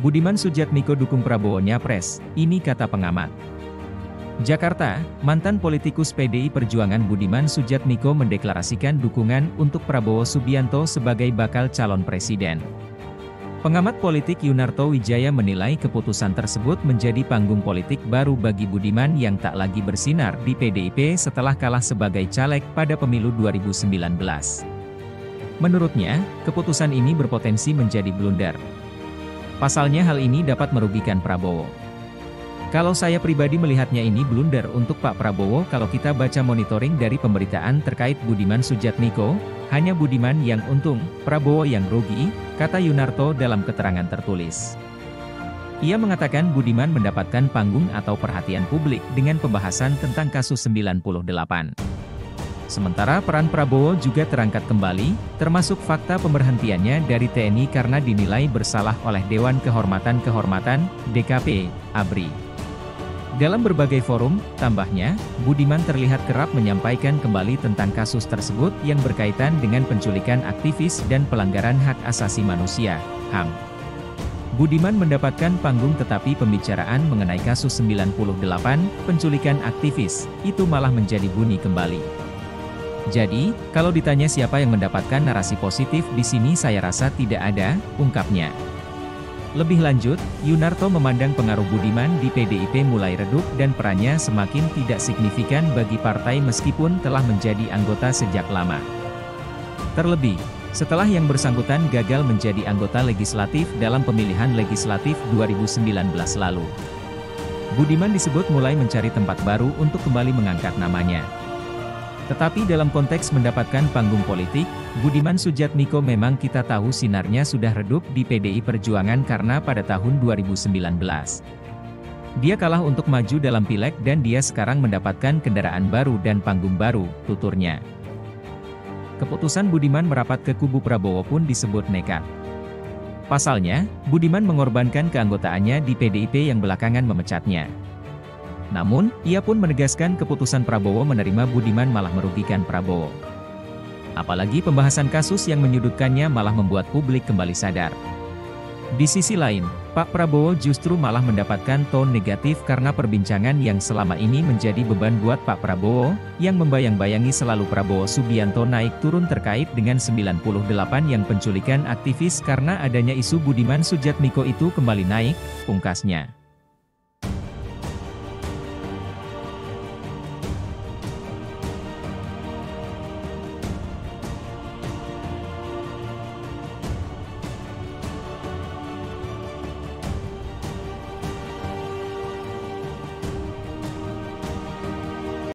Budiman Sujatmiko dukung Prabowo Nyapres, ini kata pengamat. Jakarta, mantan politikus PDI Perjuangan Budiman Sujatmiko mendeklarasikan dukungan untuk Prabowo Subianto sebagai bakal calon presiden. Pengamat politik Yunarto Wijaya menilai keputusan tersebut menjadi panggung politik baru bagi Budiman yang tak lagi bersinar di PDIP setelah kalah sebagai caleg pada pemilu 2019. Menurutnya, keputusan ini berpotensi menjadi blunder. Pasalnya hal ini dapat merugikan Prabowo. Kalau saya pribadi melihatnya ini blunder untuk Pak Prabowo. Kalau kita baca monitoring dari pemberitaan terkait Budiman Sujatmiko, hanya Budiman yang untung, Prabowo yang rugi, kata Yunarto dalam keterangan tertulis. Ia mengatakan Budiman mendapatkan panggung atau perhatian publik dengan pembahasan tentang kasus 98. Sementara peran Prabowo juga terangkat kembali, termasuk fakta pemberhentiannya dari TNI karena dinilai bersalah oleh Dewan Kehormatan-Kehormatan, DKP, ABRI. Dalam berbagai forum, tambahnya, Budiman terlihat kerap menyampaikan kembali tentang kasus tersebut yang berkaitan dengan penculikan aktivis dan pelanggaran hak asasi manusia, HAM. Budiman mendapatkan panggung tetapi pembicaraan mengenai kasus 98, penculikan aktivis, itu malah menjadi bunyi kembali. Jadi, kalau ditanya siapa yang mendapatkan narasi positif di sini saya rasa tidak ada, ungkapnya. Lebih lanjut, Yunarto memandang pengaruh Budiman di PDIP mulai redup dan perannya semakin tidak signifikan bagi partai meskipun telah menjadi anggota sejak lama. Terlebih, setelah yang bersangkutan gagal menjadi anggota legislatif dalam pemilihan legislatif 2019 lalu. Budiman disebut mulai mencari tempat baru untuk kembali mengangkat namanya. Tetapi dalam konteks mendapatkan panggung politik, Budiman Sujatmiko memang kita tahu sinarnya sudah redup di PDI Perjuangan karena pada tahun 2019. Dia kalah untuk maju dalam pileg dan dia sekarang mendapatkan kendaraan baru dan panggung baru, tuturnya. Keputusan Budiman merapat ke kubu Prabowo pun disebut nekat. Pasalnya, Budiman mengorbankan keanggotaannya di PDIP yang belakangan memecatnya. Namun, ia pun menegaskan keputusan Prabowo menerima Budiman malah merugikan Prabowo. Apalagi pembahasan kasus yang menyudutkannya malah membuat publik kembali sadar. Di sisi lain, Pak Prabowo justru malah mendapatkan tone negatif karena perbincangan yang selama ini menjadi beban buat Pak Prabowo, yang membayang-bayangi selalu Prabowo Subianto naik turun terkait dengan 98 yang penculikan aktivis karena adanya isu Budiman Sujatmiko itu kembali naik, pungkasnya.